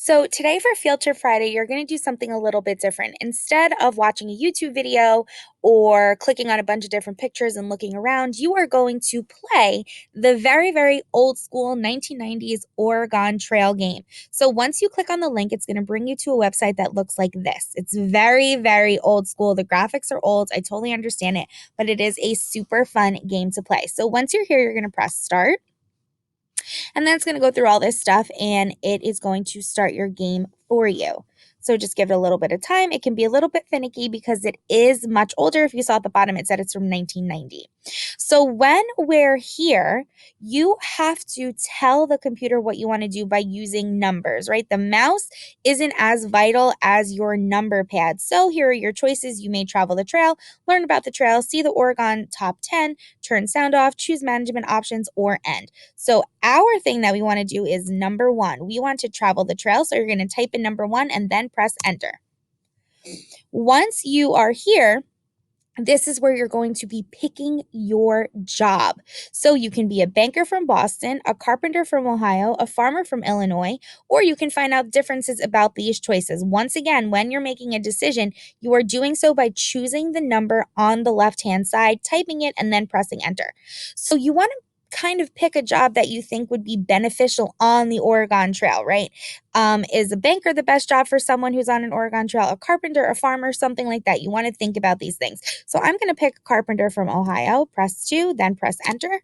So, today for Field Trip Friday, you're going to do something a little bit different. Instead of watching a YouTube video or clicking on a bunch of different pictures and looking around, you are going to play the very, very old school 1990s Oregon Trail game. So, once you click on the link, it's going to bring you to a website that looks like this. It's very, very old school. The graphics are old. I totally understand it, but it is a super fun game to play. So, once you're here, you're going to press start. And then it's going to go through all this stuff and it is going to start your game for you. So just give it a little bit of time. It can be a little bit finicky because it is much older. If you saw at the bottom, it said it's from 1990. So when we're here, you have to tell the computer what you want to do by using numbers, right? The mouse isn't as vital as your number pad. So here are your choices. You may travel the trail, learn about the trail, see the Oregon top 10, turn sound off, choose management options, or end. So our thing that we want to do is number one. We want to travel the trail. So you're going to type in number one and then press enter. Once you are here, this is where you're going to be picking your job. So you can be a banker from Boston, a carpenter from Ohio, a farmer from Illinois, or you can find out differences about these choices. Once again, when you're making a decision, you are doing so by choosing the number on the left-hand side, typing it, and then pressing enter. So you want to kind of pick a job that you think would be beneficial on the Oregon Trail, right? Is a banker the best job for someone who's on an Oregon Trail? A carpenter, a farmer, something like that. You want to think about these things. So I'm going to pick a carpenter from Ohio, press 2, then press enter.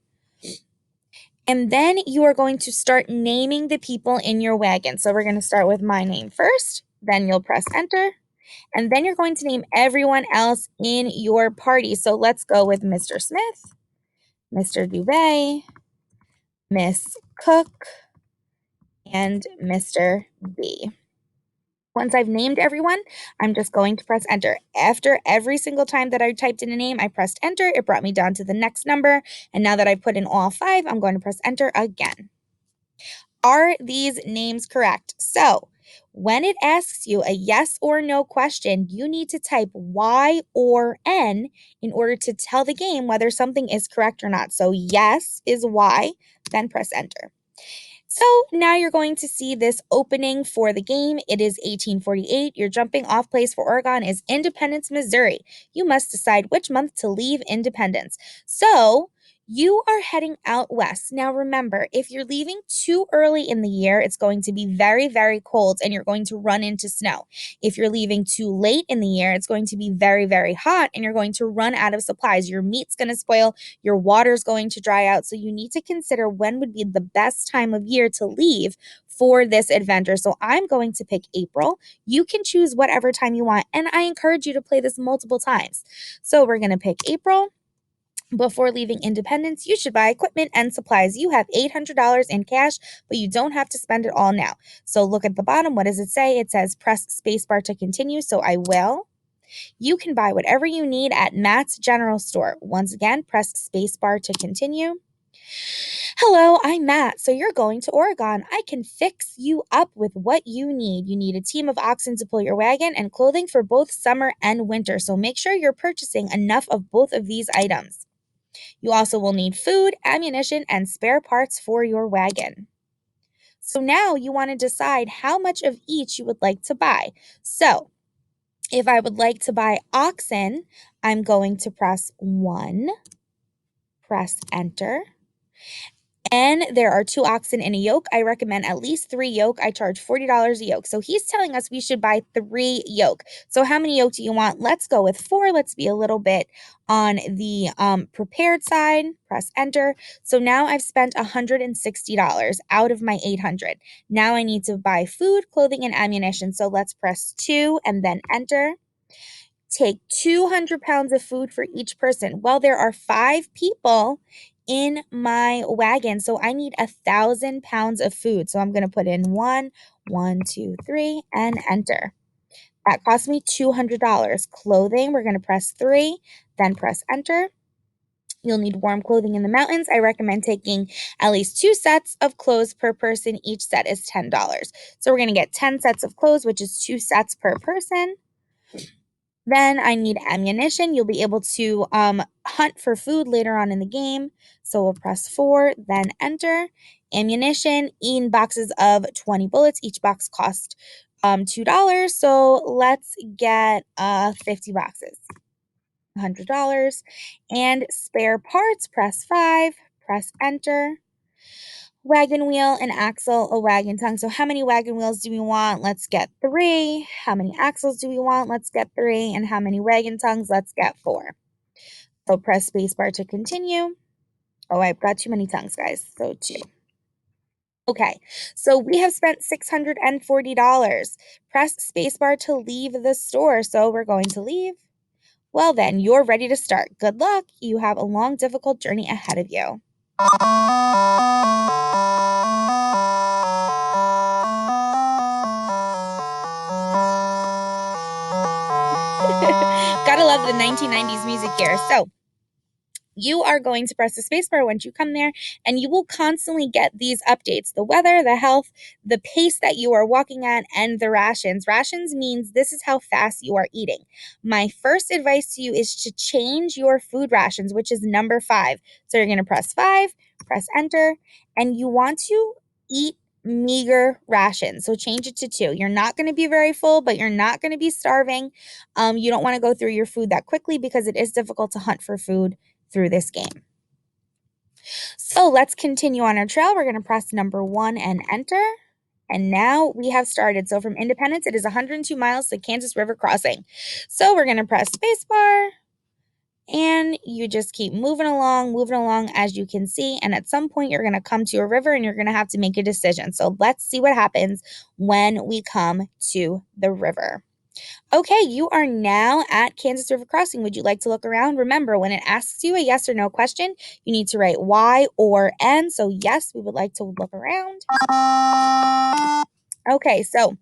And then you are going to start naming the people in your wagon. So we're going to start with my name first, then you'll press enter. And then you're going to name everyone else in your party. So let's go with Mr. Smith, Mr. Dubé, Miss Cook, and Mr. B. Once I've named everyone, I'm just going to press enter. After every single time that I typed in a name, I pressed enter. It brought me down to the next number. And now that I put in all 5, I'm going to press enter again. Are these names correct? So when it asks you a yes or no question, you need to type Y or N in order to tell the game whether something is correct or not. So yes is Y, then press enter. So now you're going to see this opening for the game. It is 1848. Your jumping off place for Oregon is Independence, Missouri. You must decide which month to leave Independence. So you are heading out west. Now remember, if you're leaving too early in the year, it's going to be very, very cold and you're going to run into snow. If you're leaving too late in the year, it's going to be very, very hot and you're going to run out of supplies. Your meat's going to spoil, your water's going to dry out. So you need to consider when would be the best time of year to leave for this adventure. So I'm going to pick April. You can choose whatever time you want, and I encourage you to play this multiple times. So we're going to pick April. Before leaving Independence, you should buy equipment and supplies. You have $800 in cash, but you don't have to spend it all now. So look at the bottom. What does it say? It says press spacebar to continue. So I will. You can buy whatever you need at Matt's General Store. Once again, press spacebar to continue. Hello, I'm Matt. So you're going to Oregon. I can fix you up with what you need. You need a team of oxen to pull your wagon and clothing for both summer and winter. So make sure you're purchasing enough of both of these items. You also will need food, ammunition, and spare parts for your wagon. So now you want to decide how much of each you would like to buy. So if I would like to buy oxen, I'm going to press 1, press enter. And there are 2 oxen in a yoke. I recommend at least 3 yoke. I charge $40 a yoke. So he's telling us we should buy 3 yoke. So how many yoke do you want? Let's go with 4. Let's be a little bit on the prepared side. Press enter. So now I've spent $160 out of my $800. Now I need to buy food, clothing, and ammunition. So let's press 2 and then enter. Take 200 pounds of food for each person. Well, there are 5 people in my wagon, so I need 1,000 pounds of food. So I'm going to put in 1, 1, 2, 3, and enter. That cost me $200. Clothing, we're going to press 3, then press enter. You'll need warm clothing in the mountains. I recommend taking at least 2 sets of clothes per person. Each set is $10. So we're going to get 10 sets of clothes, which is 2 sets per person. Then I need ammunition. You'll be able to hunt for food later on in the game. So we'll press 4, then enter. Ammunition in boxes of 20 bullets. Each box costs $2. So let's get 50 boxes, $100. And spare parts, press 5, press enter. Wagon wheel and axle, a wagon tongue. So how many wagon wheels do we want? Let's get 3. How many axles do we want? Let's get 3. And how many wagon tongues? Let's get 4. So press spacebar to continue. Oh, I've got too many tongues, guys. So 2. Okay, so we have spent $640. Press spacebar to leave the store. So we're going to leave. Well then, you're ready to start. Good luck. You have a long, difficult journey ahead of you. Gotta love the 1990s music here. So you are going to press the spacebar once you come there, and you will constantly get these updates: the weather, the health, the pace that you are walking at, and the rations. Rations means this is how fast you are eating. My first advice to you is to change your food rations, which is number 5. So you're going to press 5, press enter, and you want to eat meager rations. So change it to 2. You're not going to be very full, but you're not going to be starving. You don't want to go through your food that quickly because it is difficult to hunt for food through this game. So let's continue on our trail. We're going to press number 1 and enter. And now we have started. So from Independence, it is 102 miles to Kansas River Crossing. So we're going to press spacebar, and you just keep moving along as you can see. And at some point, you're going to come to a river and you're going to have to make a decision. So let's see what happens when we come to the river. Okay, you are now at Kansas River Crossing. Would you like to look around? Remember, when it asks you a yes or no question, you need to write Y or N. So yes, we would like to look around. Okay, so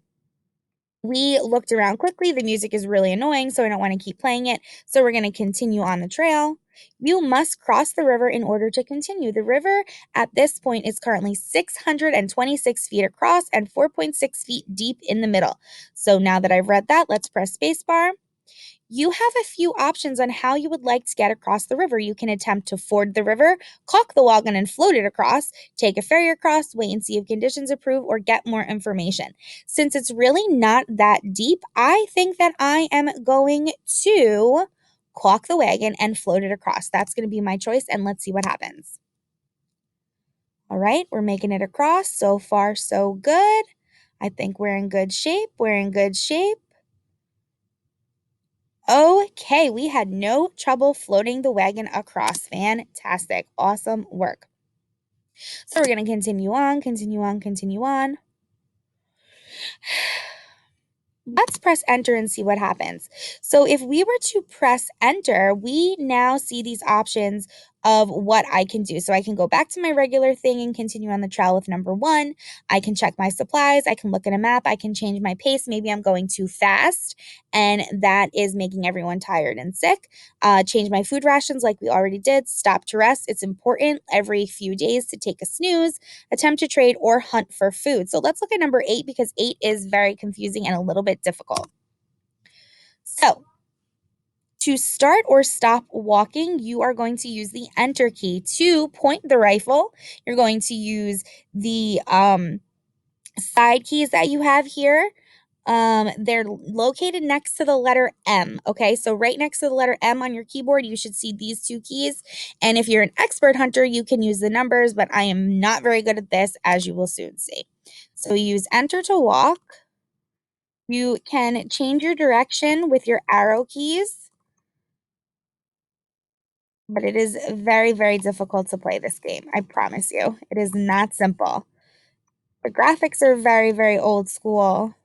we looked around quickly. The music is really annoying, so I don't want to keep playing it. So we're going to continue on the trail. You must cross the river in order to continue. The river at this point is currently 626 feet across and 4.6 feet deep in the middle. So now that I've read that, let's press spacebar. You have a few options on how you would like to get across the river. You can attempt to ford the river, caulk the wagon and float it across, take a ferry across, wait and see if conditions improve, or get more information. Since it's really not that deep, I think that I am going to caulk the wagon and float it across. That's going to be my choice, and let's see what happens. All right, we're making it across. So far, so good. I think we're in good shape. We're in good shape. Okay, we had no trouble floating the wagon across. Fantastic. Awesome work. So we're going to continue on, continue on, continue on. Let's press enter and see what happens. So if we were to press enter, we now see these options of what I can do. So I can go back to my regular thing and continue on the trail with number 1. I can check my supplies. I can look at a map. I can change my pace. Maybe I'm going too fast, and that is making everyone tired and sick. Change my food rations like we already did. Stop to rest. It's important every few days to take a snooze, attempt to trade, or hunt for food. So let's look at number 8 because 8 is very confusing and a little bit difficult. So to start or stop walking, you are going to use the enter key. To point the rifle, you're going to use the side keys that you have here. They're located next to the letter M. Okay, so right next to the letter M on your keyboard, you should see these 2 keys. And if you're an expert hunter, you can use the numbers, but I am not very good at this, as you will soon see. So use enter to walk. You can change your direction with your arrow keys, but it is very, very difficult to play this game. I promise you, it is not simple. The graphics are very, very old school.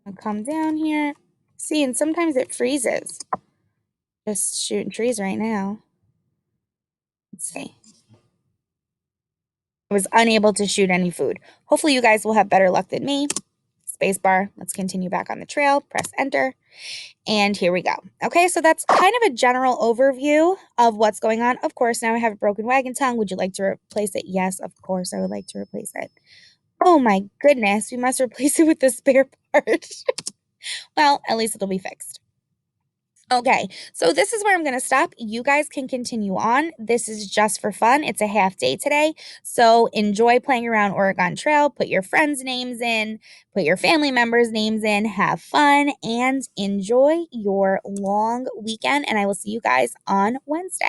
I'll come down here. See, and sometimes it freezes. Just shooting trees right now. Let's see. I was unable to shoot any food. Hopefully you guys will have better luck than me. Spacebar. Let's continue back on the trail. Press enter. And here we go. Okay, so that's kind of a general overview of what's going on. Of course, now I have a broken wagon tongue. Would you like to replace it? Yes, of course, I would like to replace it. Oh my goodness, we must replace it with the spare part. Well, at least it'll be fixed. Okay, so this is where I'm going to stop. You guys can continue on. This is just for fun. It's a half day today. So enjoy playing around Oregon Trail. Put your friends' names in, put your family members' names in, have fun, and enjoy your long weekend. And I will see you guys on Wednesday.